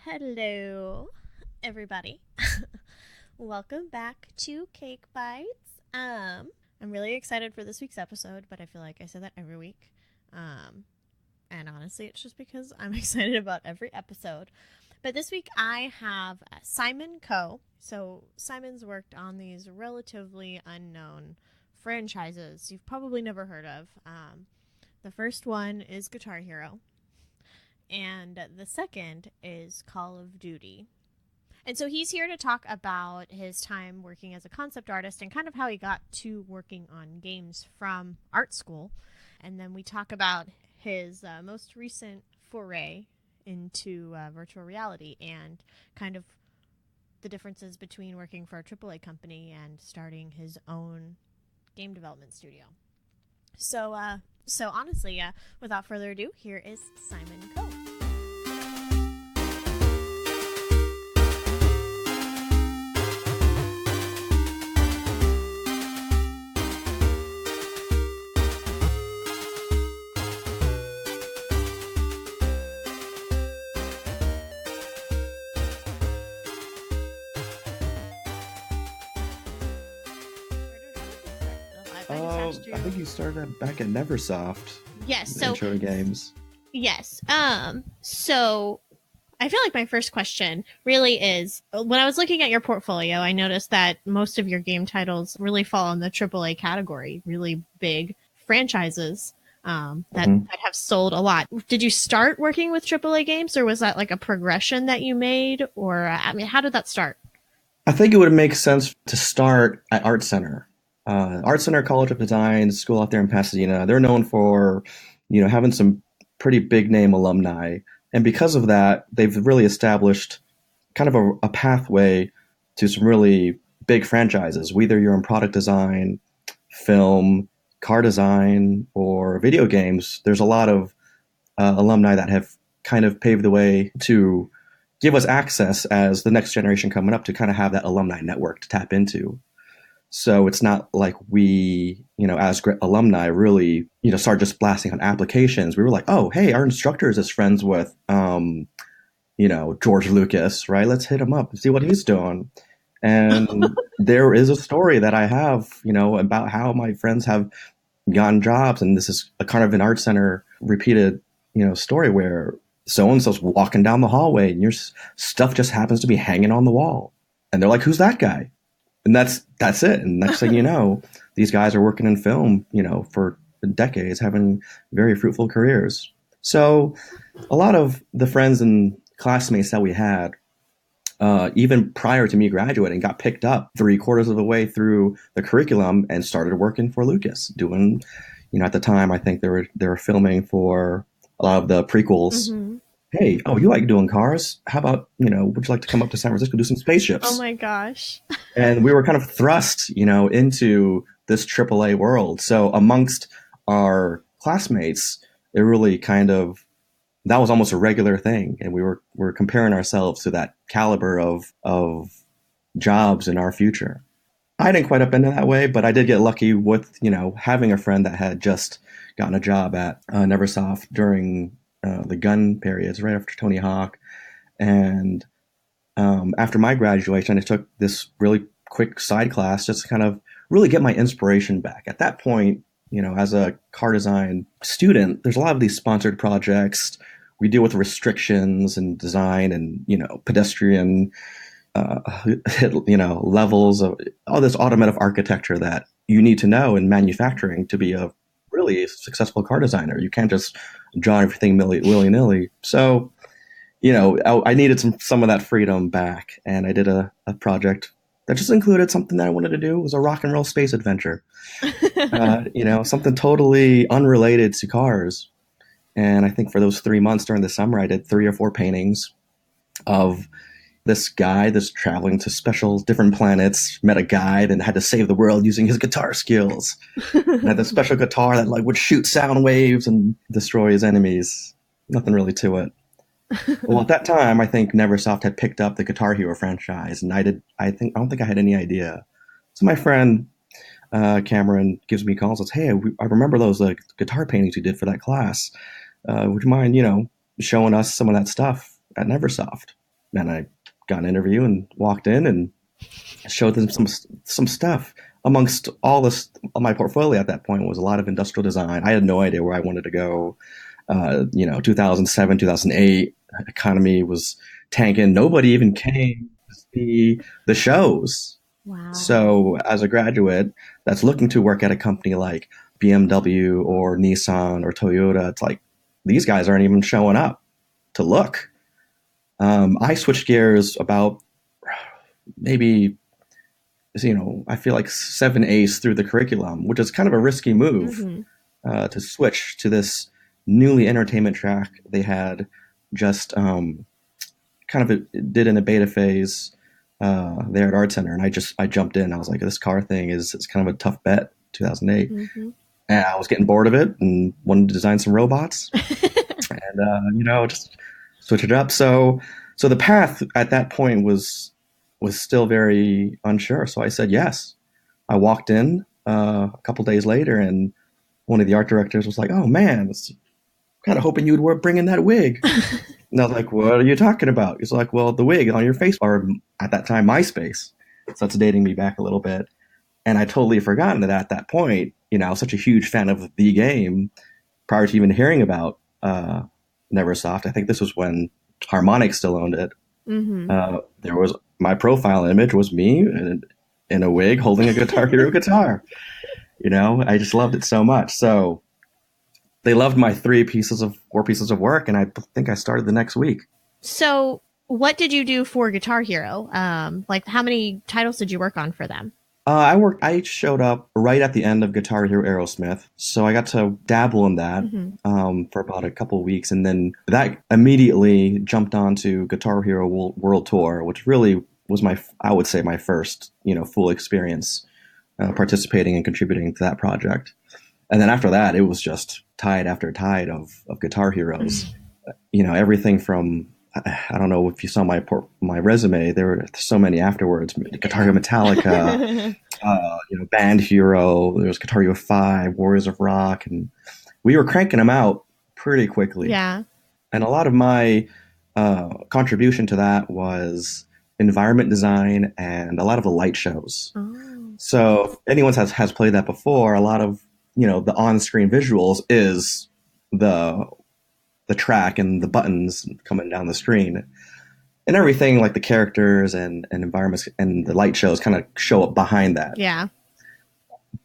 Hello, everybody. Welcome back to Cake Bites. I'm really excited for this week's episode, but I feel like I say that every week. Um, and honestly, it's just because I'm excited about every episode. But this week I have Simon Coe. So Simon's worked on these relatively unknown franchises you've probably never heard of. The first one is Guitar Hero, and the second is Call of Duty. And so he's here to talk about his time working as a concept artist and kind of how he got to working on games from art school. And then we talk about his most recent foray into virtual reality and kind of the differences between working for a AAA company and starting his own game development studio. So honestly, without further ado, here is Simon Coe. I think you started back at Neversoft. Yes. So intro games. Yes. So I feel like my first question really is, when I was looking at your portfolio, I noticed that most of your game titles really fall in the AAA category, really big franchises that have sold a lot. Did you start working with AAA games, or was that like a progression that you made? Or, I mean, how did that start? I think it would make sense to start at Art Center. Art Center College of Design school out there in Pasadena. They're known for, having some pretty big name alumni. And because of that, they've really established kind of a pathway to some really big franchises, whether you're in product design, film, car design, or video games. There's a lot of alumni that have kind of paved the way to give us access as the next generation coming up to kind of have that alumni network to tap into. So it's not like we, as alumni really, start just blasting on applications. We were like, oh, hey, our instructor is friends with, George Lucas, right? Let's hit him up and see what he's doing. And there is a story that I have, about how my friends have gotten jobs. And this is a kind of an Art Center repeated, story where so-and-so's walking down the hallway and your stuff just happens to be hanging on the wall. And they're like, who's that guy? And that's it. And next thing you know, these guys are working in film, for decades, having very fruitful careers. So a lot of the friends and classmates that we had, even prior to me graduating, got picked up 3/4 of the way through the curriculum and started working for Lucas, doing, at the time, I think they were filming for a lot of the prequels. Mm-hmm. Hey, you like doing cars? How about, would you like to come up to San Francisco, do some spaceships? Oh my gosh. And we were kind of thrust, into this AAA world. So amongst our classmates, it really that was almost a regular thing. And we were comparing ourselves to that caliber of jobs in our future. I didn't quite up into that way, but I did get lucky with, having a friend that had just gotten a job at Neversoft during the gun periods, right after Tony Hawk. And after my graduation, I took this really quick side class just to kind of really get my inspiration back. At that point, as a car design student, there's a lot of these sponsored projects. We deal with restrictions and design and, pedestrian, levels of all this automotive architecture that you need to know in manufacturing to be a really successful car designer. You can't just draw everything willy-nilly. So, I needed some of that freedom back. And I did a project that just included something that I wanted to do. It was a rock and roll space adventure, something totally unrelated to cars. And I think for those 3 months during the summer, I did 3 or 4 paintings of this guy that's traveling to special different planets, met a guy, then had to save the world using his guitar skills. And had this special guitar that would shoot sound waves and destroy his enemies. Nothing really to it. Well, at that time, I think Neversoft had picked up the Guitar Hero franchise, and I don't think I had any idea. So my friend Cameron gives me a call and says, "Hey, I remember those guitar paintings you did for that class. Would you mind, showing us some of that stuff at Neversoft?" and I got an interview and walked in and showed them some stuff. Amongst all this, my portfolio at that point was a lot of industrial design. I had no idea where I wanted to go. 2007, 2008, economy was tanking. Nobody even came to see the shows. Wow. So as a graduate that's looking to work at a company like BMW or Nissan or Toyota, it's like these guys aren't even showing up to look. I switched gears about maybe, I feel like 7 A's through the curriculum, which is kind of a risky move to switch to this newly entertainment track they had just did in a beta phase there at Art Center, and I jumped in. I was like, this car thing it's kind of a tough bet. 2008, and I was getting bored of it and wanted to design some robots, and just switch it up. So the path at that point was still very unsure. So I said yes. I walked in a couple days later, and one of the art directors was like, "Oh man, it's kind of hoping you would bring in that wig." And I was like, "What are you talking about?" He's like, "Well, the wig on your face," or at that time, MySpace. So that's dating me back a little bit. And I totally forgotten that at that point, I was such a huge fan of the game prior to even hearing about Neversoft. I think this was when Harmonix still owned it. There was my profile image was me in a wig holding a Guitar Hero guitar. I just loved it so much. So they loved my 4 pieces of work, and I think I started the next week. So what did you do for Guitar Hero? Like how many titles did you work on for them? I showed up right at the end of Guitar Hero Aerosmith, so I got to dabble in that for about a couple of weeks, and then that immediately jumped onto Guitar Hero World Tour, which really was I would say my first, full experience participating and contributing to that project. And then after that, it was just tide after tide of Guitar Heroes. Everything from, I don't know if you saw my resume. There were so many afterwards. Guitar Hero Metallica, Band Hero. There was Guitar Hero 5, Warriors of Rock, and we were cranking them out pretty quickly. Yeah. And a lot of my contribution to that was environment design and a lot of the light shows. Oh. So if anyone has played that before, a lot of the on-screen visuals is the track and the buttons coming down the screen, and everything like the characters and environments and the light shows kind of show up behind that. Yeah.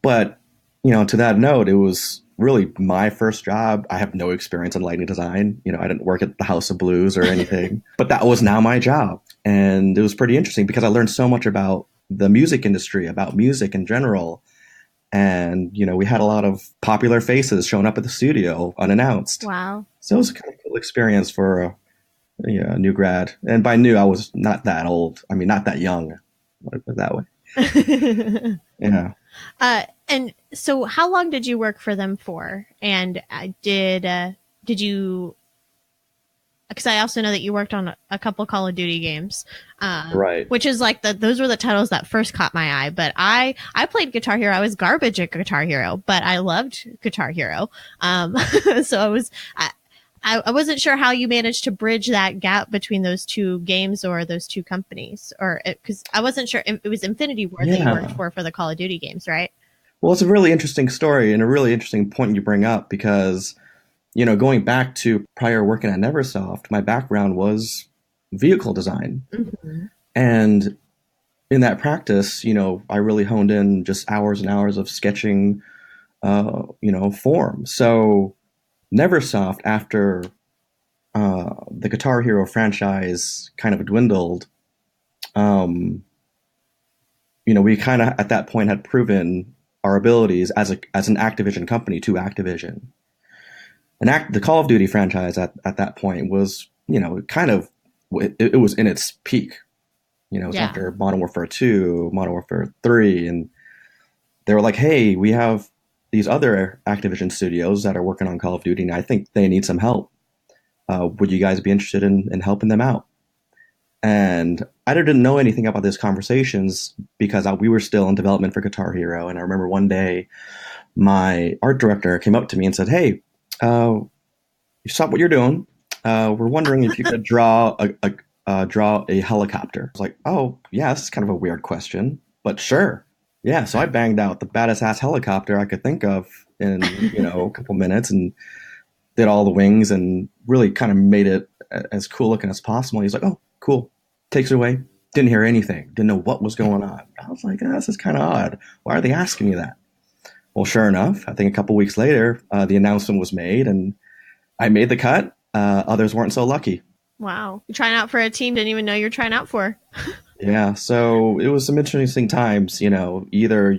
But to that note, it was really my first job. I have no experience in lighting design. I didn't work at the House of Blues or anything, but that was now my job. And it was pretty interesting because I learned so much about the music industry, about music in general. And, we had a lot of popular faces showing up at the studio unannounced. Wow. So it was a kind of cool experience for a new grad. And by new, I was not that old. I mean, not that young. Put it that way. Yeah. And so how long did you work for them for? And did you, because I also know that you worked on a couple Call of Duty games, right? Which is like those were the titles that first caught my eye. But I played Guitar Hero. I was garbage at Guitar Hero, but I loved Guitar Hero. So I wasn't sure how you managed to bridge that gap between those two games or those two companies, or because I wasn't sure it was Infinity Ward that you worked for the Call of Duty games, right? Well, it's a really interesting story and a really interesting point you bring up because, going back to prior working at Neversoft, my background was vehicle design. And in that practice, I really honed in just hours and hours of sketching, form. So Neversoft, after the Guitar Hero franchise kind of dwindled, we kind of at that point had proven our abilities as an Activision company to Activision. And the Call of Duty franchise at that point was, it was in its peak. It was after Modern Warfare 2, Modern Warfare 3, and they were like, hey, we have these other Activision studios that are working on Call of Duty, and I think they need some help. Would you guys be interested in helping them out? And I didn't know anything about these conversations because we were still in development for Guitar Hero. And I remember one day my art director came up to me and said, hey, stop what you're doing. We're wondering if you could draw draw a helicopter. I was like, oh, yeah, this is kind of a weird question, but sure. Yeah, so I banged out the baddest ass helicopter I could think of in, a couple minutes and did all the wings and really kind of made it as cool looking as possible. He's like, oh, cool. Takes it away. Didn't hear anything. Didn't know what was going on. I was like, this is kind of odd. Why are they asking me that? Well, sure enough, I think a couple weeks later, the announcement was made and I made the cut. Others weren't so lucky. Wow. You're trying out for a team didn't even know you're trying out for. Yeah, so it was some interesting times, either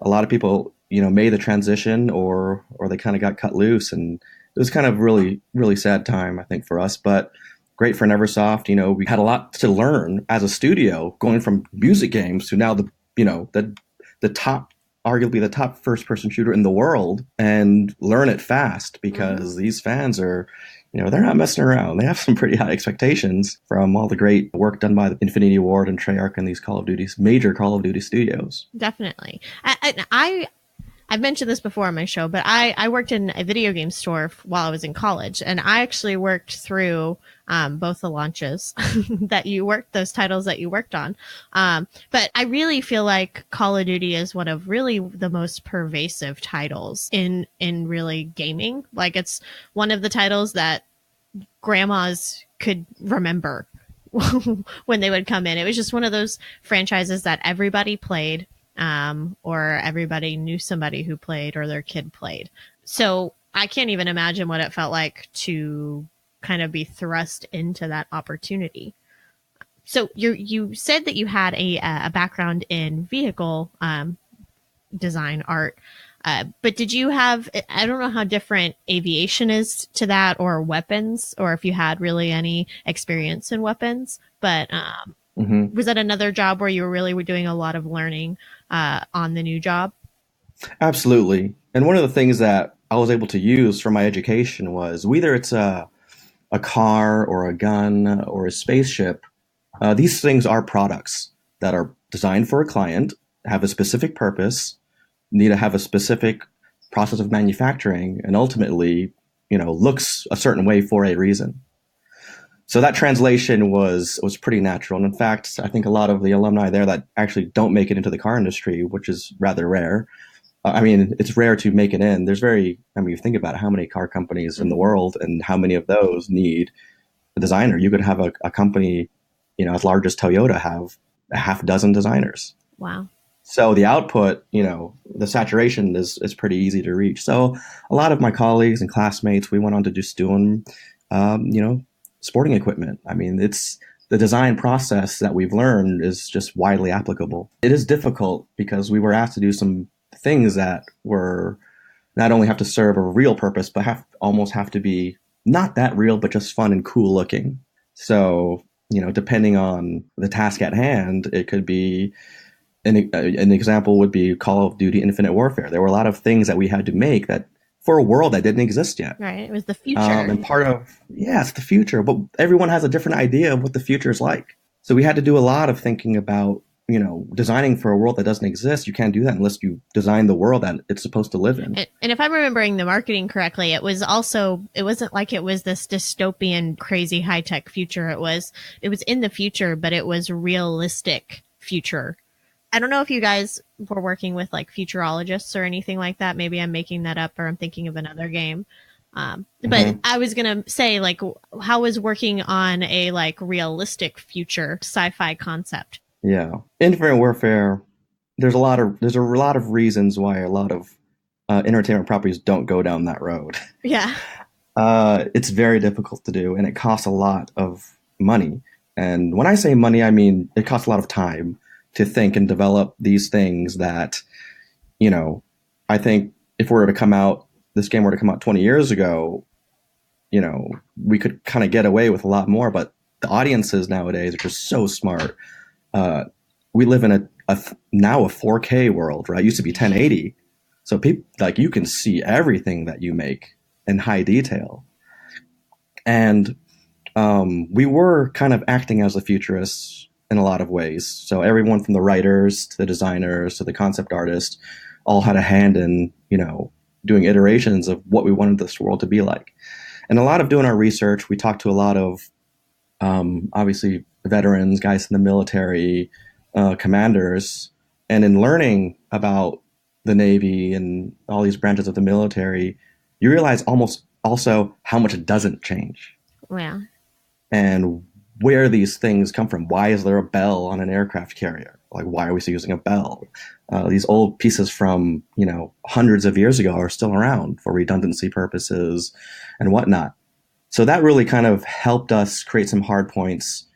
a lot of people, made the transition or they kind of got cut loose and it was kind of really, really sad time, I think, for us, but great for Neversoft. We had a lot to learn as a studio going from music games to now the top, arguably the top first person shooter in the world and learn it fast because these fans are, they're not messing around. They have some pretty high expectations from all the great work done by the Infinity Ward and Treyarch and these major Call of Duty studios. Definitely. I've mentioned this before on my show, but I worked in a video game store while I was in college, and I actually worked through both the launches those titles that you worked on. But I really feel like Call of Duty is one of really the most pervasive titles in really gaming. Like it's one of the titles that grandmas could remember when they would come in. It was just one of those franchises that everybody played. Or everybody knew somebody who played or their kid played. So I can't even imagine what it felt like to kind of be thrust into that opportunity. So you said that you had a background in vehicle design art, but did you have, I don't know how different aviation is to that or weapons, or if you had really any experience in weapons, but was that another job where you were doing a lot of learning on the new job? Absolutely. And one of the things that I was able to use for my education was whether it's a car or a gun or a spaceship, these things are products that are designed for a client, have a specific purpose, need to have a specific process of manufacturing, and ultimately, looks a certain way for a reason. So that translation was pretty natural. And in fact, I think a lot of the alumni there that actually don't make it into the car industry, which is rather rare. It's rare to make it in. You think about it, how many car companies in the world and how many of those need a designer? You could have a company, as large as Toyota have a half dozen designers. Wow. So the output, the saturation is pretty easy to reach. So a lot of my colleagues and classmates, we went on to just doing, sporting equipment. It's the design process that we've learned is just widely applicable. It is difficult because we were asked to do some things that were not only have to serve a real purpose, but almost have to be not that real, but just fun and cool looking. So, depending on the task at hand, it could be an example would be Call of Duty Infinite Warfare. There were a lot of things that we had to make that for a world that didn't exist yet. Right. It was the future. And it's the future, but everyone has a different idea of what the future is like. So we had to do a lot of thinking about, designing for a world that doesn't exist. You can't do that unless you design the world that it's supposed to live in. And if I'm remembering the marketing correctly, it wasn't like it was this dystopian, crazy high-tech future. It was in the future, but it was realistic future. I don't know if you guys were working with like futurologists or anything like that. Maybe I'm making that up or I'm thinking of another game. But I was going to say, like, how is working on a like realistic future sci-fi concept? Yeah. Infinite Warfare, there's a lot of reasons why a lot of entertainment properties don't go down that road. Yeah. It's very difficult to do and it costs a lot of money. And when I say money, I mean, it costs a lot of time to think and develop these things that, I think if this game were to come out 20 years ago, we could kind of get away with a lot more, but the audiences nowadays are just so smart. We live in now a 4K world, right? It used to be 1080. So people you can see everything that you make in high detail. And we were kind of acting as the futurists in a lot of ways. So everyone from the writers to the designers to the concept artists all had a hand in, doing iterations of what we wanted this world to be like. And a lot of doing our research, we talked to a lot of obviously veterans, guys in the military, commanders, and in learning about the Navy and all these branches of the military, you realize almost also how much it doesn't change Well, and where these things come from. Why is there a bell on an aircraft carrier? Like, why are we still using a bell? These old pieces from, hundreds of years ago are still around for redundancy purposes and whatnot. So that really kind of helped us create some hard points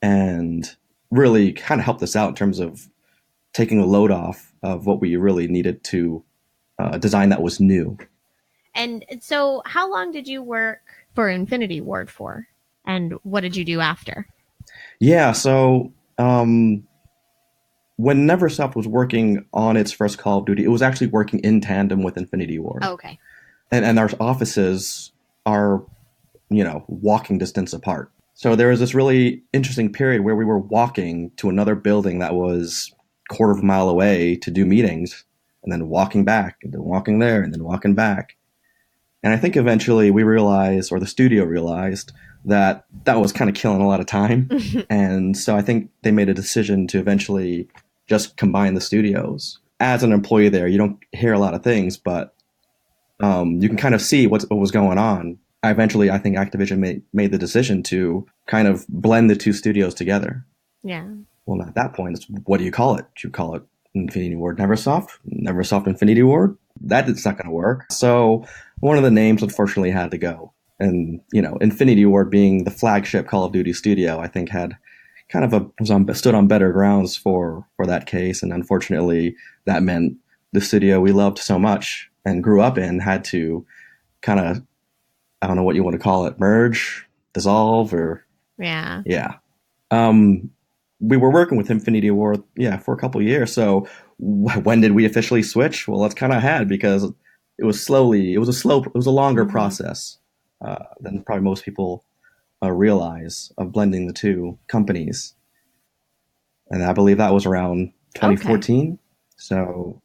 and really kind of helped us out in terms of taking the load off of what we really needed to design that was new. and so how long did you work for Infinity Ward for? And what did you do after? Yeah, so when Neversoft was working on its first Call of Duty, it was actually working in tandem with Infinity Ward. Oh, okay. And our offices are, walking distance apart. So there was this really interesting period where we were walking to another building that was a quarter of a mile away to do meetings, and then walking back, and then walking there, and then walking back. And I think eventually we realized, or the studio realized, that that was kind of killing a lot of time. And so I think they made a decision to eventually just combine the studios. As an employee there, you don't hear a lot of things, but you can kind of see what was going on. I think Activision made the decision to kind of blend the two studios together. Yeah. Well, at that point, it's, what do you call it? Do you call it Infinity Ward Neversoft? Neversoft Infinity Ward? It's not going to work. So one of the names unfortunately had to go. And, Infinity Ward being the flagship Call of Duty studio, I think had kind of stood on better grounds for that case. And unfortunately, that meant the studio we loved so much and grew up in had to kind of, I don't know what you want to call it, merge, dissolve, or Yeah. yeah. We were working with Infinity Ward, yeah, for a couple of years. So when did we officially switch? Well, that's kind of had because it was a longer process than probably most people realize of blending the two companies. And I believe that was around Okay. 2014. So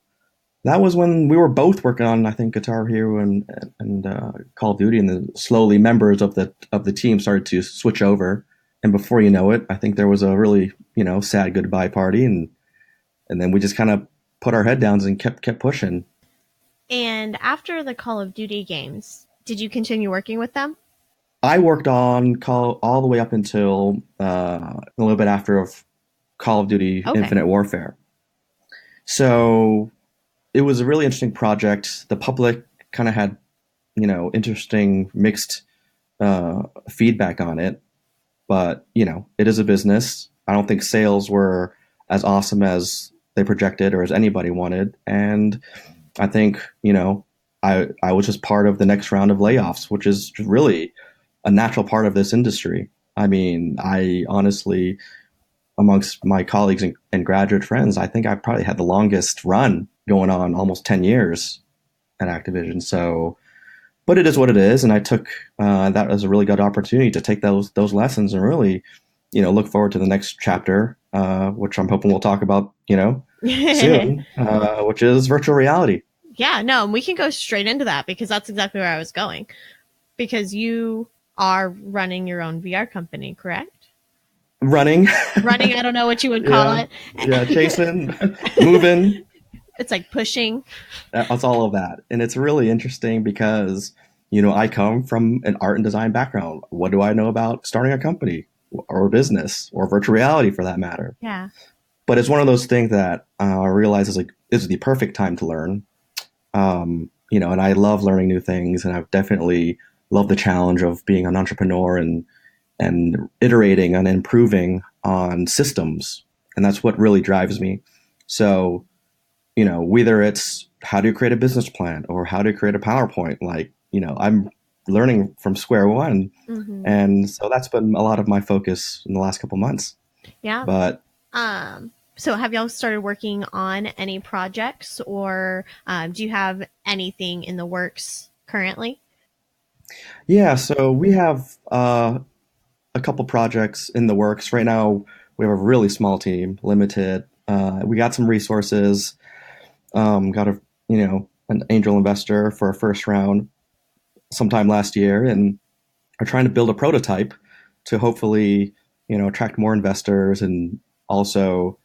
that was when we were both working on, I think, Guitar Hero and Call of Duty, and then slowly members of the team started to switch over. And before you know it, I think there was a really sad goodbye party, and then we just kind of put our head down and kept pushing. And after the Call of Duty games, did you continue working with them? I worked on Call all the way up until a little bit after of Call of Duty Okay. Infinite Warfare. So it was a really interesting project. The public kind of had interesting mixed feedback on it, but it is a business. I don't think sales were as awesome as they projected or as anybody wanted, and I think I was just part of the next round of layoffs, which is really a natural part of this industry. I mean, I honestly, amongst my colleagues and graduate friends, I think I probably had the longest run going on, almost 10 years at Activision. So, but it is what it is, and I took that as a really good opportunity to take those lessons and really, look forward to the next chapter, which I'm hoping we'll talk about, soon, which is virtual reality. Yeah, no, we can go straight into that because that's exactly where I was going. Because you are running your own VR company, correct? Running, I don't know what you would call it. Yeah, chasing, moving. It's like pushing. It's all of that. And it's really interesting because, I come from an art and design background. What do I know about starting a company or a business or virtual reality for that matter? Yeah. But it's one of those things that I realize is the perfect time to learn. And I love learning new things, and I've definitely loved the challenge of being an entrepreneur and iterating and improving on systems. And that's what really drives me. So, whether it's how to create a business plan or how to create a PowerPoint, I'm learning from square one. Mm-hmm. And so that's been a lot of my focus in the last couple months. Yeah. But so have y'all started working on any projects, or do you have anything in the works currently? yeah, so we have a couple projects in the works right now. We have a really small team, limited. We got some resources. Got an angel investor for our first round sometime last year, and are trying to build a prototype to hopefully, attract more investors and also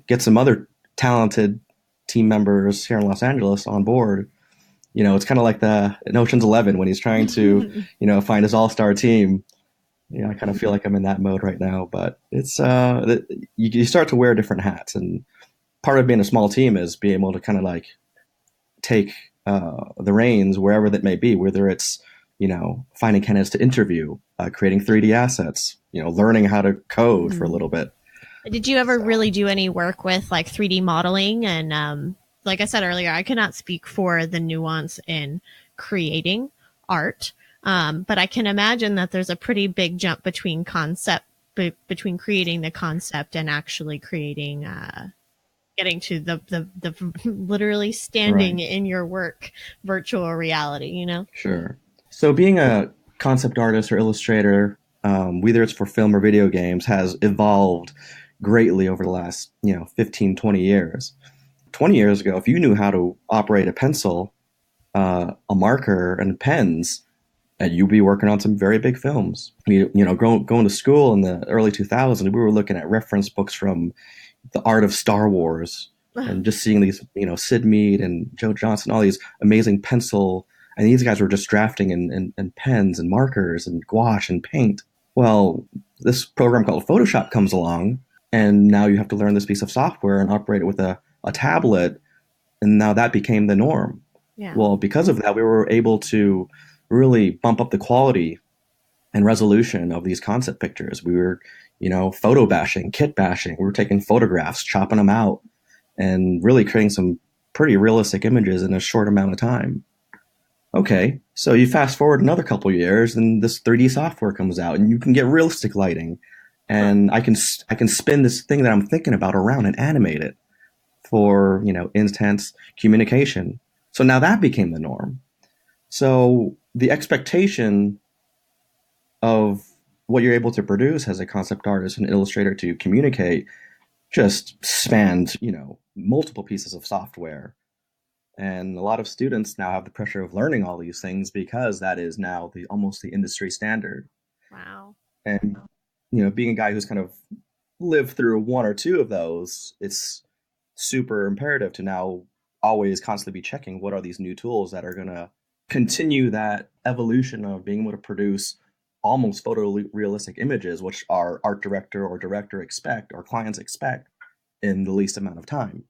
get some other talented team members here in Los Angeles on board. It's kind of like the in Ocean's 11 when he's trying to, find his all-star team. I kind of feel like I'm in that mode right now, but it's you start to wear different hats, and part of being a small team is being able to kind of like take the reins wherever that may be, whether it's finding candidates to interview, creating 3D assets, learning how to code for a little bit. Did you ever really do any work with like 3D modeling? And like I said earlier, I cannot speak for the nuance in creating art, but I can imagine that there's a pretty big jump between between creating the concept and actually creating, getting to the literally standing Right. in your work virtual reality. Sure. So being a concept artist or illustrator, whether it's for film or video games, has evolved greatly over the last 15, 20 years. 20 years ago, if you knew how to operate a pencil, a marker, and pens, you'd be working on some very big films. Going to school in the early 2000s, we were looking at reference books from the art of Star Wars and just seeing these, Sid Mead and Joe Johnson, all these amazing pencil, and these guys were just drafting in pens and markers and gouache and paint. Well, this program called Photoshop comes along, and now you have to learn this piece of software and operate it with a tablet, and now that became the norm. Yeah. Well, because of that, we were able to really bump up the quality and resolution of these concept pictures. We were, photo bashing, kit bashing. We were taking photographs, chopping them out, and really creating some pretty realistic images in a short amount of time. Okay, so you fast forward another couple of years, and this 3D software comes out, and you can get realistic lighting, and I can spin this thing that I'm thinking about around and animate it for intense communication. So now that became the norm. So the expectation of what you're able to produce as a concept artist and illustrator to communicate just spanned, multiple pieces of software. And a lot of students now have the pressure of learning all these things because that is now almost the industry standard. Wow. And, being a guy who's kind of lived through one or two of those, it's super imperative to now always constantly be checking what are these new tools that are going to continue that evolution of being able to produce almost photorealistic images, which our art director or director expect, or clients expect, in the least amount of time.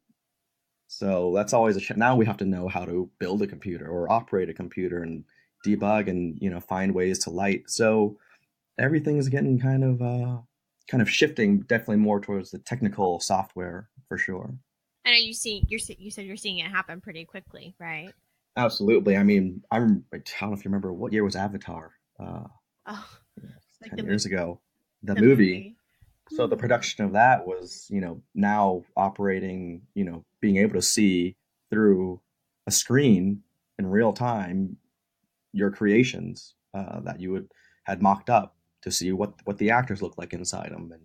So that's always now we have to know how to build a computer or operate a computer and debug and find ways to light. So everything is getting kind of shifting definitely more towards the technical software for sure. And are you you said you're seeing it happen pretty quickly, right? Absolutely. I mean, I don't know if you remember what year was Avatar. Oh, like 10 years ago, the the movie. movie. So the production of that was, now operating, being able to see through a screen in real time your creations that you had mocked up to see what the actors look like inside them, and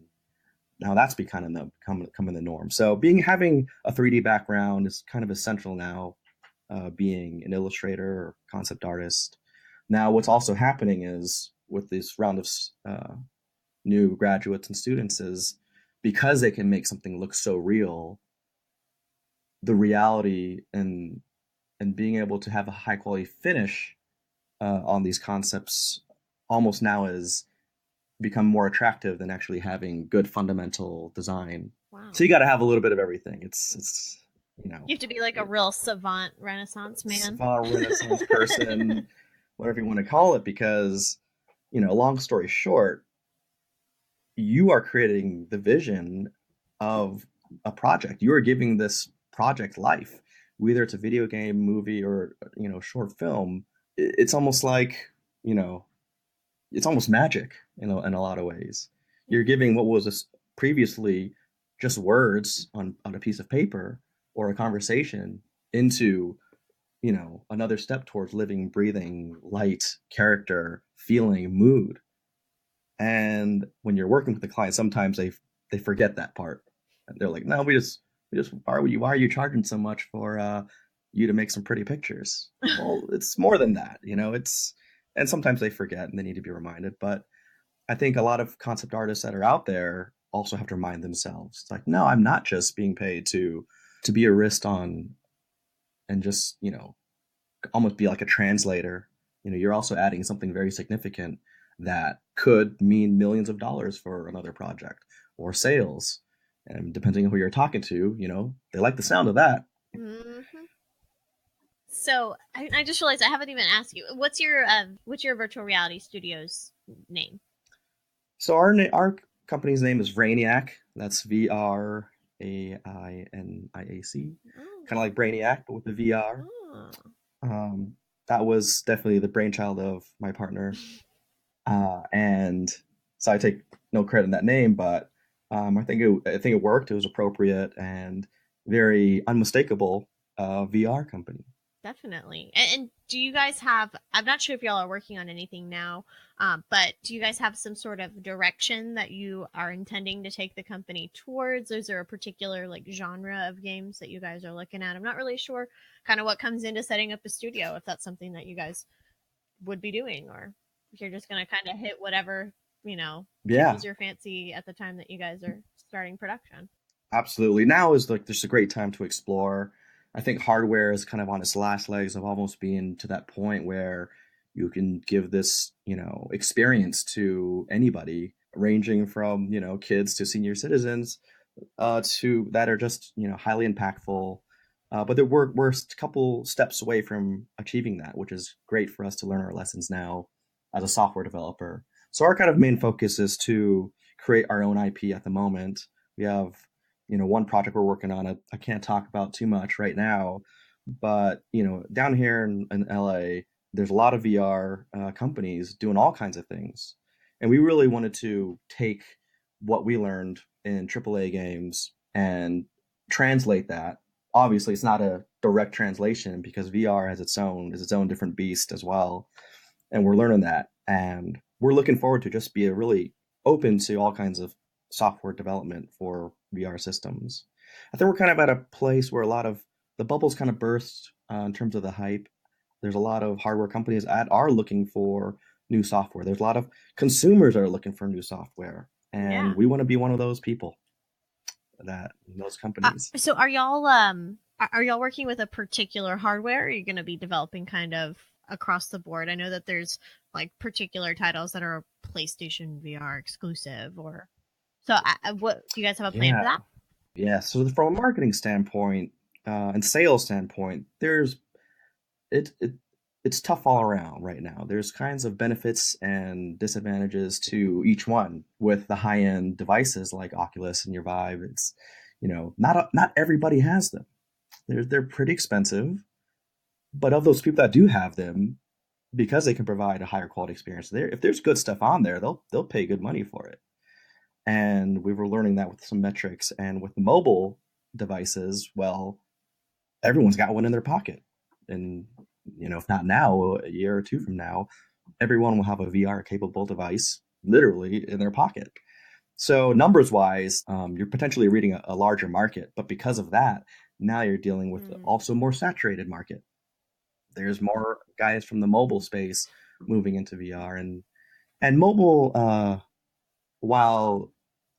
now that's becoming the norm. So having a 3D background is kind of essential now, being an illustrator or concept artist. Now, what's also happening is with this round of new graduates and students is because they can make something look so real, the reality and being able to have a high quality finish on these concepts almost now is become more attractive than actually having good fundamental design. Wow. So you got to have a little bit of everything. It's You have to be like a real savant Renaissance man. savant Renaissance person, whatever you want to call it, because long story short, you are creating the vision of a project. You are giving this project life, whether it's a video game, movie, or short film. It's almost like it's almost magic in a lot of ways. You're giving what was previously just words on a piece of paper or a conversation into another step towards living, breathing, light, character, feeling, mood. And when you're working with the client, sometimes they forget that part. And they're like, no, we just why are you charging so much for you to make some pretty pictures? Well, it's more than that, it's and sometimes they forget and they need to be reminded. But I think a lot of concept artists that are out there also have to remind themselves, it's like, no, I'm not just being paid to be a wrist on and just, almost be like a translator. You're also adding something very significant that could mean millions of dollars for another project or sales. And depending on who you're talking to, they like the sound of that. Hmm. So I just realized I haven't even asked you. What's your virtual reality studio's name? So our company's name is Vrainiac. That's Vrainiac, Oh. kind of like Brainiac, but with the VR. Oh. Um, that was definitely the brainchild of my partner, and so I take no credit in that name, but I think it worked. It was appropriate and very unmistakable VR company. Definitely. And do you guys have? I'm not sure if y'all are working on anything now, but do you guys have some sort of direction that you are intending to take the company towards? Is there a particular like genre of games that you guys are looking at? I'm not really sure kind of what comes into setting up a studio, if that's something that you guys would be doing, or if you're just going to kind of hit whatever, Yeah, tickles your fancy at the time that you guys are starting production. absolutely. Now is like just a great time to explore. I think hardware is kind of on its last legs of almost being to that point where you can give this, experience to anybody, ranging from, kids to senior citizens, to that are just, highly impactful. But we're a couple steps away from achieving that, which is great for us to learn our lessons now as a software developer. So our kind of main focus is to create our own IP at the moment. We have, one project we're working on. I can't talk about too much right now, but down here in LA, there's a lot of VR companies doing all kinds of things, and we really wanted to take what we learned in AAA games and translate that. Obviously, it's not a direct translation because VR has its own different beast as well, and we're learning that, and we're looking forward to just be a really open to all kinds of software development for VR systems. I think we're kind of at a place where a lot of the bubbles kind of burst in terms of the hype. There's a lot of hardware companies that are looking for new software. There's a lot of consumers that are looking for new software, and Yeah. we want to be one of those people, that those companies. So are y'all working with a particular hardware? Or are you going to be developing kind of across the board? I know that there's like particular titles that are PlayStation VR exclusive, or so. What do you guys have a plan for Yeah, that? yeah. So from a marketing standpoint and sales standpoint, it it's tough all around right now. There's kinds of benefits and disadvantages to each one with the high end devices like Oculus and your Vive. It's not everybody has them. They're pretty expensive, but of those people that do have them, because they can provide a higher quality experience, there if there's good stuff on there, they'll pay good money for it. And we were learning that with some metrics, and with the mobile devices, well, everyone's got one in their pocket, and if not now, a year or two from now, everyone will have a VR capable device literally in their pocket. So numbers wise, you're potentially reading a larger market, but because of that, now you're dealing with Mm, also more saturated market. There's more guys from the mobile space moving into VR, and mobile, while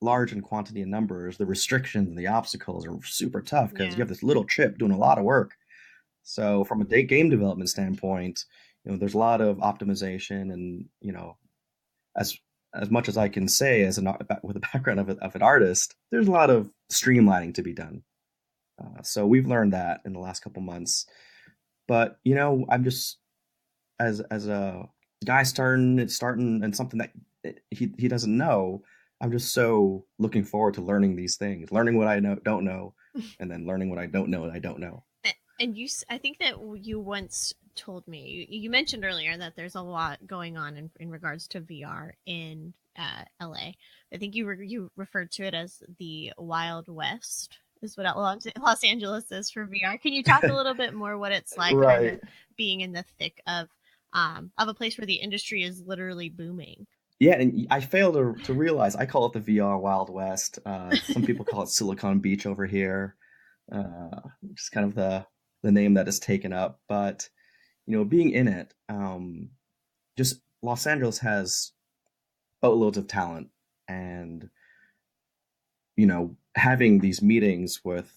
large in quantity and numbers, the restrictions and the obstacles are super tough because you yeah. have this little chip doing a lot of work. So from a game development standpoint, there's a lot of optimization, and as as much as I can say as with a background of an artist, there's a lot of streamlining to be done. So we've learned that in the last couple months. But I'm just as a guy starting and something that he doesn't know. I'm just so looking forward to learning these things, learning what I don't know, and then learning what I don't know and I don't know. And I think that you once told me, you mentioned earlier that there's a lot going on in regards to VR in LA. I think you referred to it as the Wild West, is what Los Angeles is for VR. Can you talk a little bit more what it's like, kind Right. of being in the thick of a place where the industry is literally booming? Yeah, and I fail to realize I call it the VR Wild West. Some people call it Silicon Beach over here, which is kind of the name that is taken up. But being in it, just Los Angeles has boatloads of talent, and having these meetings with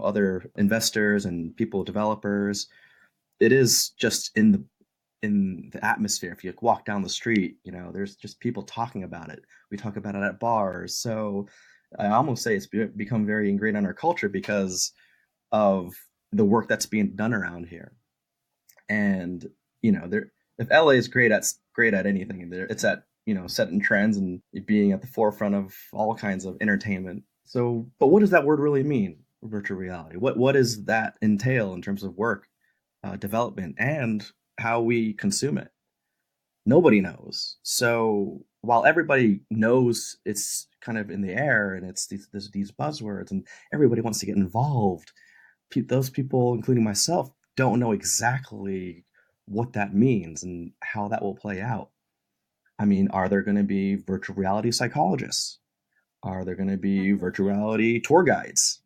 other investors and people, developers. It is just in the atmosphere. If you walk down the street, there's just people talking about it. We talk about it at bars. So I almost say it's become very ingrained in our culture because of the work that's being done around here. And there, if LA is great at anything, it's at setting trends and being at the forefront of all kinds of entertainment. So, but what does that word really mean? Virtual reality. What does that entail in terms of work, development, and how we consume it? Nobody knows. So while everybody knows it's kind of in the air and it's these buzzwords and everybody wants to get involved, those people, including myself, don't know exactly what that means and how that will play out. I mean, are there going to be virtual reality psychologists? Are there going to be virtual Definitely. reality tour guides?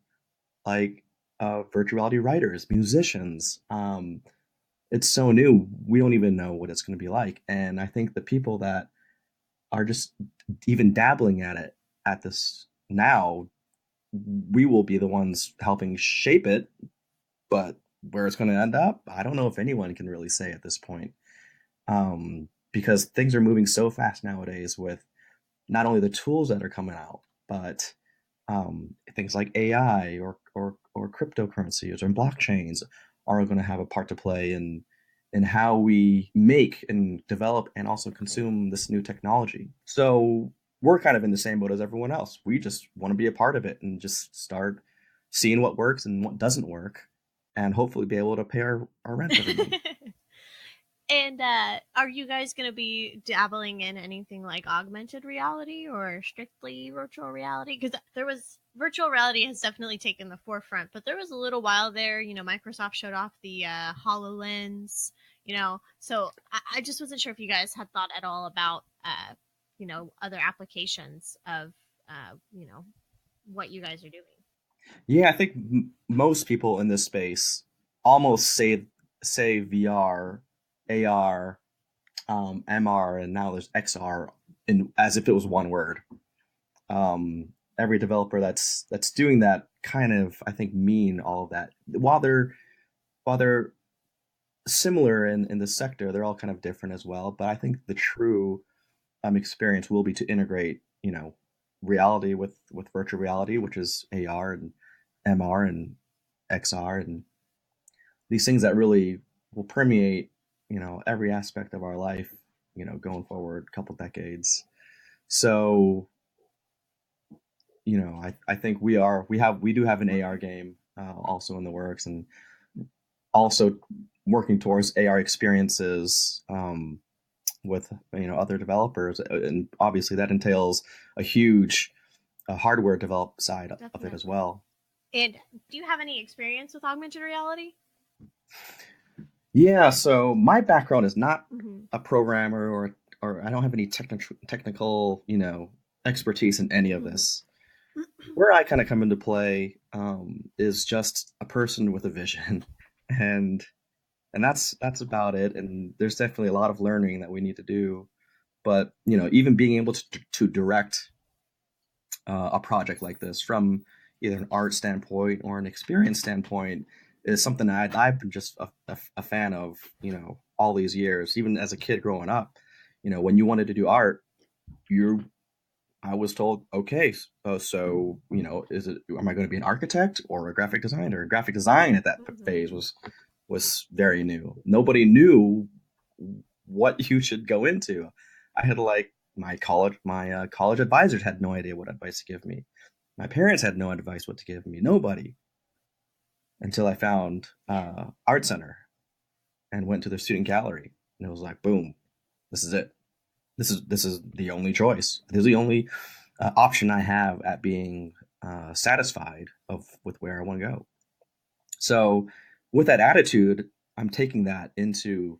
Like virtual reality writers, musicians? It's so new. We don't even know what it's going to be like. And I think the people that are just even dabbling at it at this now, we will be the ones helping shape it. But where it's going to end up, I don't know if anyone can really say at this point. Because things are moving so fast nowadays with not only the tools that are coming out, but things like AI or cryptocurrencies or blockchains are going to have a part to play in how we make and develop and also consume this new technology. So we're kind of in the same boat as everyone else. We just want to be a part of it and just start seeing what works and what doesn't work, and hopefully be able to pay our rent every month. And are you guys going to be dabbling in anything like augmented reality or strictly virtual reality? Because there was virtual reality has definitely taken the forefront, but there was a little while there. Microsoft showed off the Hololens. So I just wasn't sure if you guys had thought at all about other applications of what you guys are doing. Yeah, I think most people in this space almost say VR, AR, MR, and now there's XR in as if it was one word. Every developer that's doing that kind of, I think, mean all of that. While they're similar in the sector, they're all kind of different as well. But I think the true experience will be to integrate, reality with virtual reality, which is AR and MR and XR and these things that really will permeate, every aspect of our life, going forward a couple decades. So, I think we do have an AR game also in the works, and also working towards AR experiences with other developers, and obviously that entails a huge hardware develop side of it as Definitely. well. And do you have any experience with augmented reality? Yeah, so my background is not Mm-hmm. a programmer or I don't have any technical, expertise in any of Mm-hmm. this. Where I kind of come into play is just a person with a vision, and that's about it. And there's definitely a lot of learning that we need to do. But even being able to direct a project like this from either an art standpoint or an experience standpoint is something that I've been just a fan of, all these years. Even as a kid growing up, when you wanted to do art, you I was told, okay, so am I going to be an architect or a graphic designer? Graphic design at that Mm-hmm. phase was very new. Nobody knew what you should go into. I had like my college advisors had no idea what advice to give me. My parents had no advice what to give me. Nobody until I found Yeah. Art Center and went to the student gallery, and it was like, boom, this is it. This is the only choice. This is the only option I have at being satisfied of with where I want to go. So with that attitude, I'm taking that into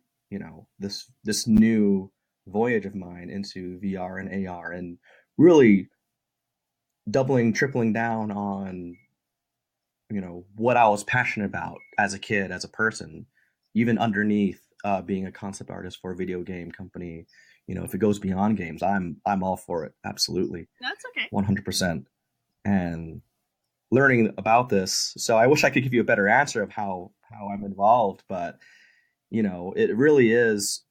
this new voyage of mine into VR and AR, and really doubling, tripling down on what I was passionate about as a kid, as a person, even underneath being a concept artist for a video game company. if it goes beyond games, I'm all for it. Absolutely. That's okay. 100%. And learning about this, so I wish I could give you a better answer of how I'm involved, but it really is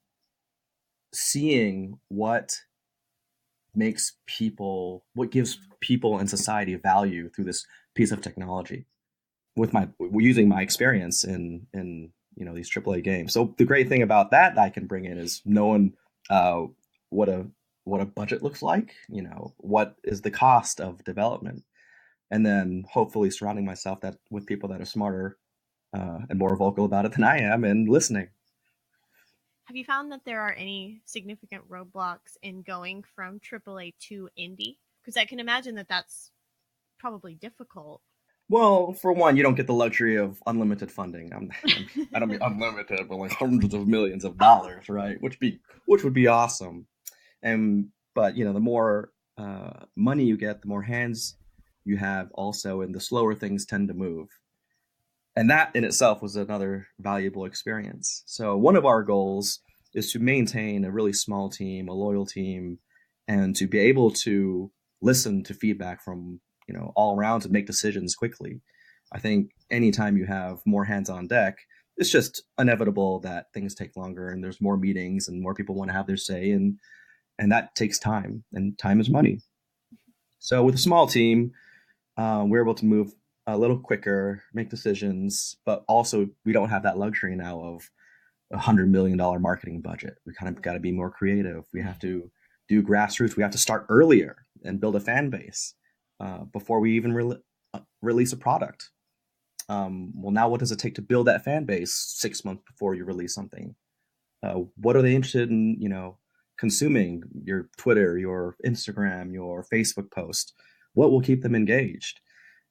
seeing what gives people in society value through this piece of technology with my using my experience in these AAA games. So the great thing about that I can bring in is knowing uh, what a budget looks like, what is the cost of development, and then hopefully surrounding myself that with people that are smarter and more vocal about it than I am and listening. Have you found that there are any significant roadblocks in going from AAA to indie? Because I can imagine that that's probably difficult. Well, for one, you don't get the luxury of unlimited funding. I don't mean unlimited, but like hundreds of millions of dollars, right? Which would be awesome. And but the more money you get, the more hands you have, also, and the slower things tend to move. And that in itself was another valuable experience. So one of our goals is to maintain a really small team, a loyal team, and to be able to listen to feedback from all around and make decisions quickly. I think anytime you have more hands on deck, it's just inevitable that things take longer and there's more meetings and more people want to have their say, and that takes time, and time is money. So with a small team, we're able to move a little quicker, make decisions, but also we don't have that luxury now of $100 million marketing budget. We kind of got to be more creative. We have to do grassroots. We have to start earlier and build a fan base before we even release a product. Well, now what does it take to build that fan base 6 months before you release something? What are they interested in? Consuming your Twitter, your Instagram, your Facebook post. What will keep them engaged?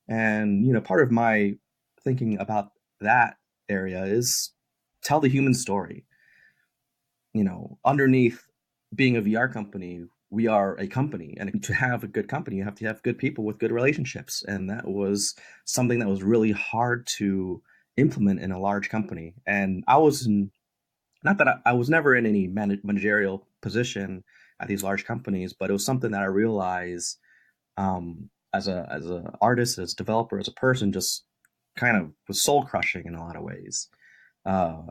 And part of my thinking about that area is tell the human story. Underneath being a VR company, we are a company, and to have a good company, you have to have good people with good relationships, and that was something that was really hard to implement in a large company. And I was not that I was never in any managerial position at these large companies, but it was something that I realized as a artist, as a developer, as a person, just kind of was soul crushing in a lot of ways. Uh,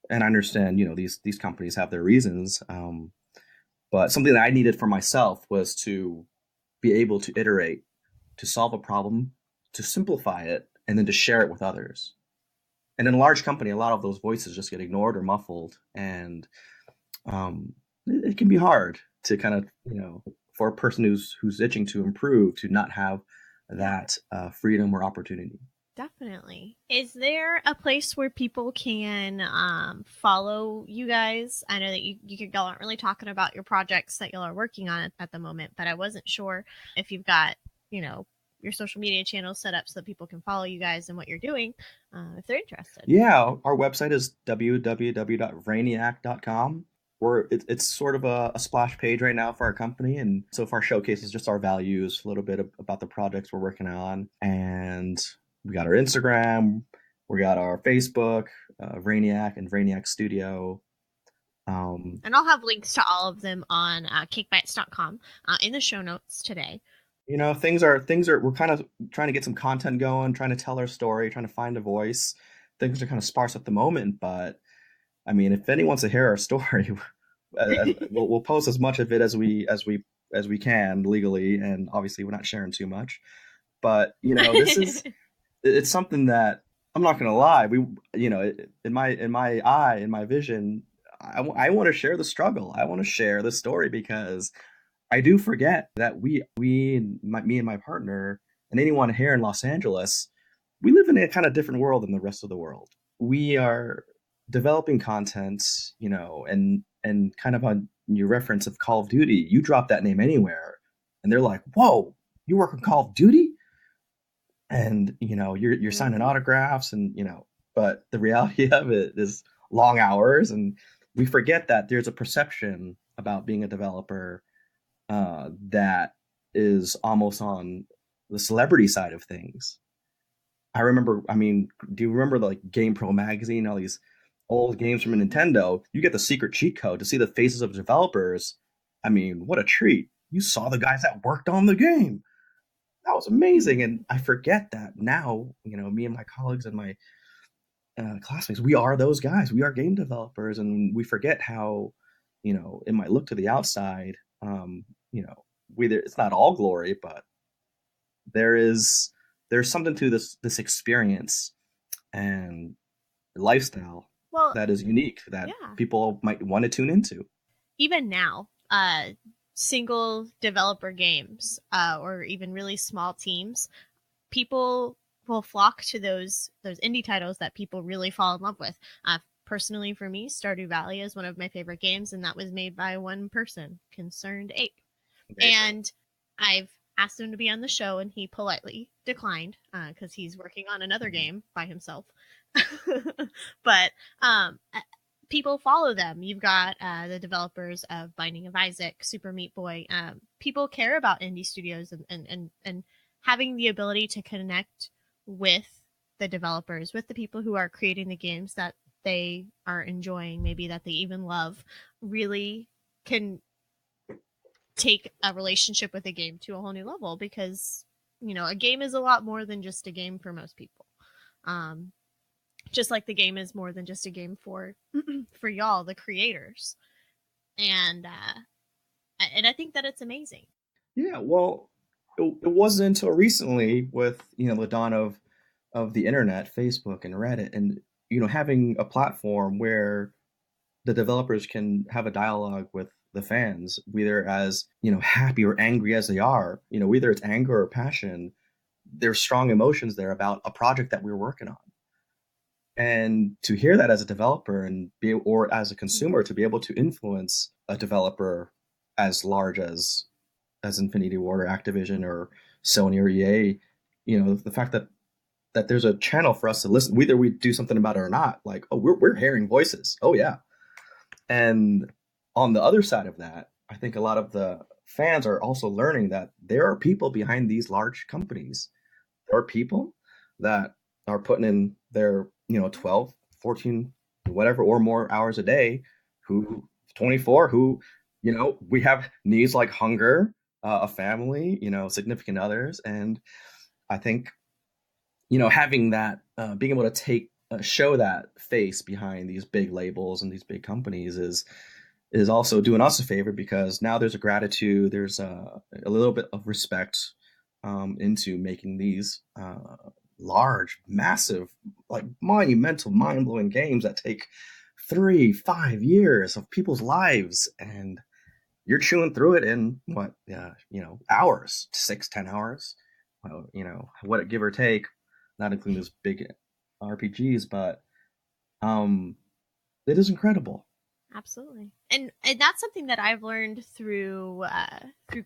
and I understand, these companies have their reasons, but something that I needed for myself was to be able to iterate, to solve a problem, to simplify it, and then to share it with others. And in a large company, a lot of those voices just get ignored or muffled, and it can be hard to kind of for a person who's itching to improve to not have that freedom or opportunity. Definitely. Is there a place where people can follow you guys? I know that y'all aren't really talking about your projects that y'all are working on at the moment, but I wasn't sure if you've got, your social media channels set up so that people can follow you guys and what you're doing if they're interested. Yeah, our website is www.vrainiac.com. It's sort of a splash page right now for our company, and so far showcases just our values, a little bit about the projects we're working on, and we got our Instagram, we got our Facebook, Vrainiac and Vrainiac Studio. And I'll have links to all of them on cakebites.com in the show notes today. Things are we're kind of trying to get some content going, trying to tell our story, trying to find a voice. Things are kind of sparse at the moment, but I mean, if anyone wants to hear our story, we'll post as much of it as we can legally, and obviously we're not sharing too much. But this is it's something that I'm not going to lie. In my vision, I want to share the struggle. I want to share the story because I do forget that me and my partner, and anyone here in Los Angeles, we live in a kind of different world than the rest of the world. We are developing content, and kind of on your reference of Call of Duty, you drop that name anywhere, and they're like, "Whoa, you work on Call of Duty?" And you're signing autographs, and but the reality of it is long hours, and we forget that there's a perception about being a developer that is almost on the celebrity side of things. I mean, do you remember like Game Pro magazine, all these old games from Nintendo, you get the secret cheat code to see the faces of developers. I mean, what a treat. You saw the guys that worked on the game. That was amazing. And I forget that now, me and my colleagues and my classmates, we are those guys. We are game developers. And we forget how, it might look to the outside. You know, it's not all glory, but there is there's something to this experience and lifestyle Well, that is unique that yeah. people might want to tune into. Even now, single developer games, or even really small teams, people will flock to those indie titles that people really fall in love with. Personally, for me, Stardew Valley is one of my favorite games, and that was made by one person, Concerned Ape. Amazing. And I've asked him to be on the show, and he politely declined because he's working on another Mhm. game by himself. But people follow them. You've got the developers of Binding of Isaac, Super Meat Boy. People care about indie studios, and having the ability to connect with the developers, with the people who are creating the games that they are enjoying, maybe that they even love, really can take a relationship with a game to a whole new level, because a game is a lot more than just a game for most people. um just like the game is more than just a game for for y'all, the creators. And I think that it's amazing. Yeah, well, it wasn't until recently with the dawn of the internet, Facebook and Reddit, and having a platform where the developers can have a dialogue with the fans, whether as happy or angry as they are, whether it's anger or passion. There's strong emotions there about a project that we're working on. And to hear that as a developer and or as a consumer, to be able to influence a developer as large as Infinity Ward or Activision or Sony or EA, the fact that there's a channel for us to listen, whether we do something about it or not, like, oh, we're hearing voices. Oh yeah. And on the other side of that, I think a lot of the fans are also learning that there are people behind these large companies. There are people that are putting in their 12, 14, whatever or more hours a day, who 24, who we have needs like hunger, a family, significant others. And I think having that, being able to show that face behind these big labels and these big companies is also doing us a favor, because now there's a gratitude, there's a little bit of respect into making these large, massive, like monumental, mind blowing games that take 3, 5 years of people's lives, and you're chewing through it in what, hours, 6, 10 hours, what, give or take, not including those big RPGs, but um, it is incredible. Absolutely. And that's something that I've learned through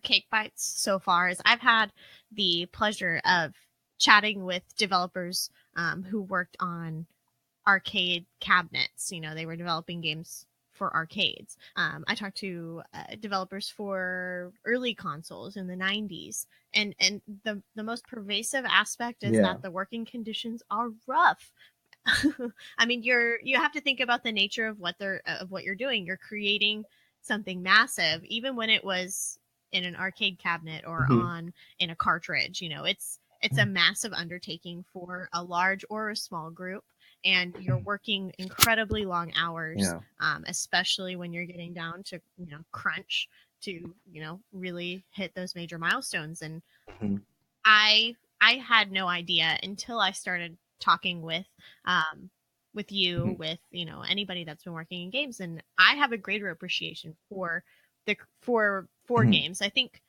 Cake Bites so far. Is I've had the pleasure of chatting with developers who worked on arcade cabinets. They were developing games for arcades. I talked to developers for early consoles in the 90s, and the most pervasive aspect is Yeah. that the working conditions are rough. I mean, you have to think about the nature of what you're doing. You're creating something massive, even when it was in an arcade cabinet or Hmm. on in a cartridge. It's a massive undertaking for a large or a small group, and you're working incredibly long hours, Yeah. especially when you're getting down to crunch to really hit those major milestones. And Hmm. I had no idea until I started talking um, with you, Hmm. with anybody that's been working in games, and I have a greater appreciation for for Hmm. games. I think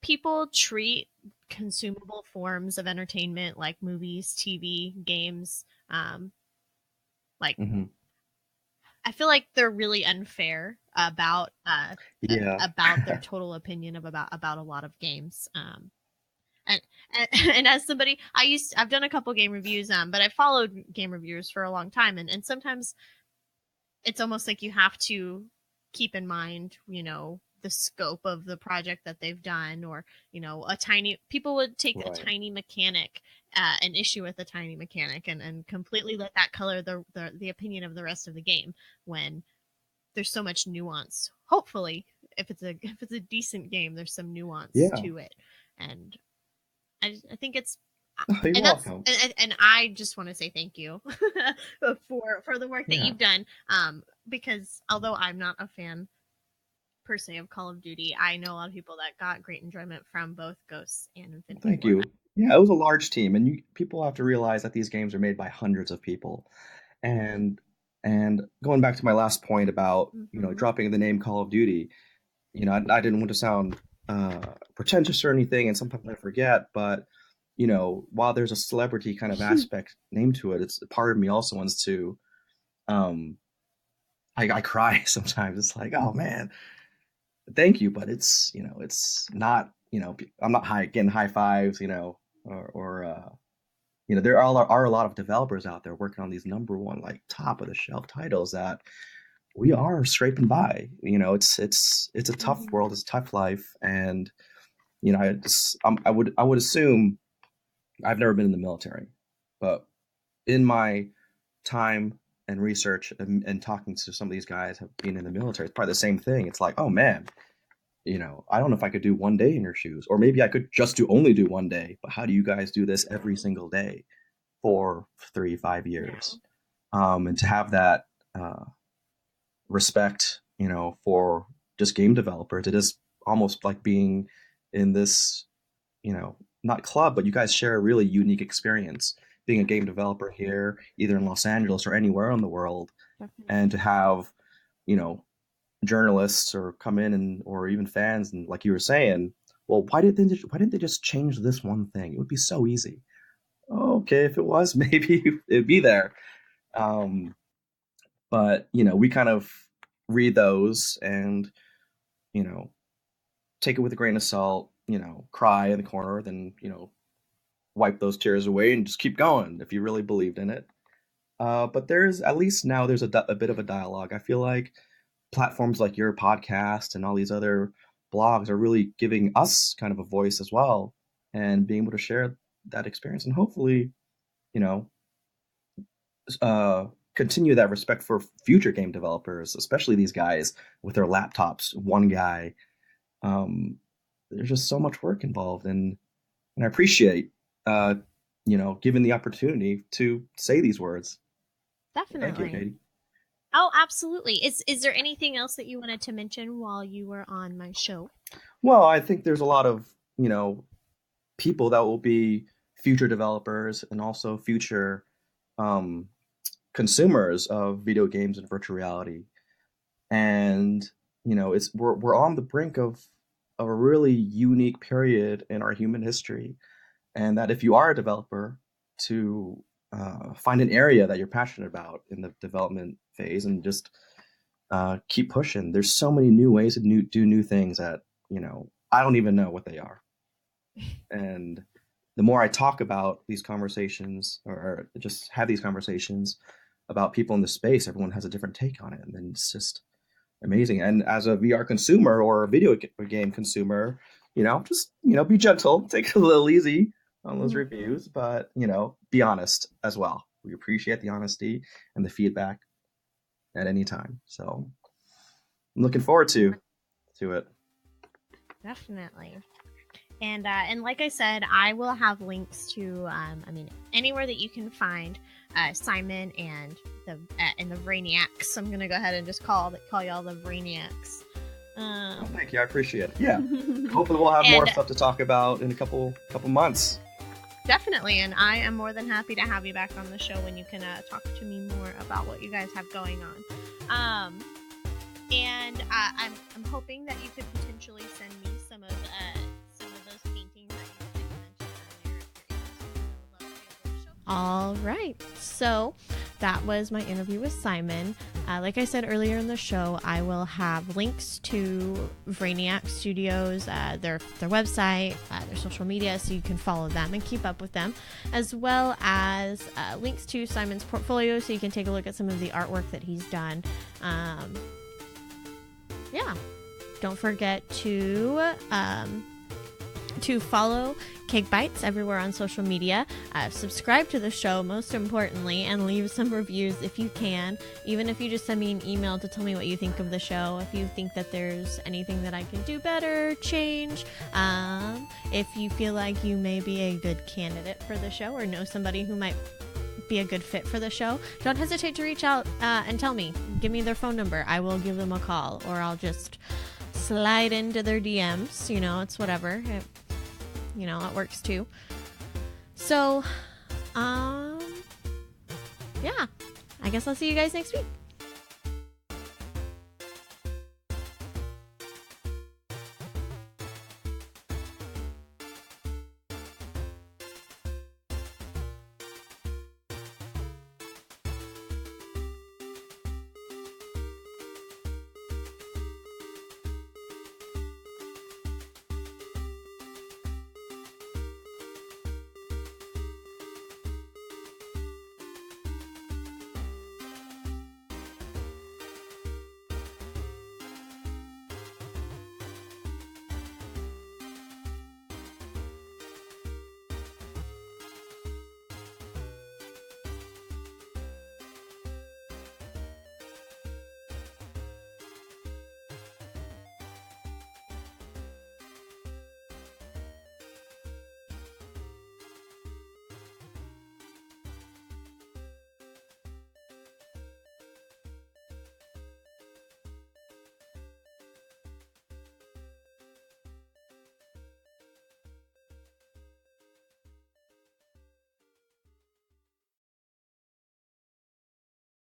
people treat consumable forms of entertainment like movies, TV, games, like Hmm. I feel like they're really unfair Yeah. about their total opinion of about a lot of games. And, and as somebody, I've done a couple game reviews, but I followed game reviewers for a long time, and sometimes it's almost like you have to keep in mind, the scope of the project that they've done, or people would take a tiny mechanic, an issue with a tiny mechanic, and completely let that color the opinion of the rest of the game, when there's so much nuance. Hopefully, if it's a decent game, there's some nuance to it, and I think it's. You're welcome. And I just want to say thank you for the work that you've done. Because although I'm not a fan per se of Call of Duty, I know a lot of people that got great enjoyment from both Ghosts and Infinity. Thank you. Yeah, it was a large team, and people have to realize that these games are made by hundreds of people. And going back to my last point about dropping the name Call of Duty, I didn't want to sound pretentious or anything, and sometimes I forget, but while there's a celebrity kind of aspect named to it, it's part of me also wants to. I cry sometimes. It's like, oh man, thank you, but it's it's not. I'm not getting high fives, or there are a lot of developers out there working on these number one, like top of the shelf titles that we are scraping by. It's a tough world, it's a tough life, and I would assume. I've never been in the military, but in my time and research and talking to some of these guys have been in the military, it's probably the same thing. It's like, oh man, I don't know if I could do one day in your shoes, or maybe I could just only do one day, but how do you guys do this every single day for 3-5 years? And to have that respect, for just game developers, it is almost like being in this, not club, but you guys share a really unique experience being a game developer here, either in Los Angeles or anywhere in the world. Definitely. And to have, journalists or come in or even fans, and like you were saying, well, why didn't they just change this one thing? It would be so easy. Okay, if it was, maybe it'd be there. But we kind of read those and take it with a grain of salt, cry in the corner, then, wipe those tears away and just keep going if you really believed in it. But there's at least now there's a bit of a dialogue. I feel like platforms like your podcast and all these other blogs are really giving us kind of a voice as well, and being able to share that experience, and hopefully, continue that respect for future game developers, especially these guys with their laptops. One guy, there's just so much work involved, and I appreciate, given the opportunity to say these words. Definitely. Thank you, Katie. Oh, absolutely. Is there anything else that you wanted to mention while you were on my show? Well, I think there's a lot of, people that will be future developers and also future consumers of video games and virtual reality. And, we're on the brink of a really unique period in our human history. And that if you are a developer, to find an area that you're passionate about in the development phase and just keep pushing. There's so many new ways to do new things that, I don't even know what they are. And the more I talk about these conversations, or just have these conversations about people in the space, everyone has a different take on it. And then it's just amazing. And as a VR consumer or a video game consumer, just, be gentle, take it a little easy on those reviews, but, be honest as well. We appreciate the honesty and the feedback at any time. So I'm looking forward to it. Definitely. And like I said, I will have links to, anywhere that you can find Simon and the Vrainiacs. I'm gonna go ahead and just call y'all the Vrainiacs. Thank you, I appreciate it. Yeah, hopefully we'll have more stuff to talk about in a couple months. Definitely, and I am more than happy to have you back on the show when you can talk to me more about what you guys have going on. And I'm hoping that you could potentially send me some of those paintings that you mentioned earlier. All right, so that was my interview with Simon. Like I said earlier in the show, I will have links to Vrainiac Studios, their website, their social media, so you can follow them and keep up with them, as well as links to Simon's portfolio, so you can take a look at some of the artwork that he's done. Yeah. Don't forget to follow Cake Bites everywhere on social media. Subscribe to the show, most importantly, and leave some reviews if you can. Even if you just send me an email to tell me what you think of the show. If you think that there's anything that I can do better, change. If you feel like you may be a good candidate for the show or know somebody who might be a good fit for the show, don't hesitate to reach out and tell me. Give me their phone number. I will give them a call, or I'll just slide into their DMs. It's whatever. It works too. So, yeah, I guess I'll see you guys next week.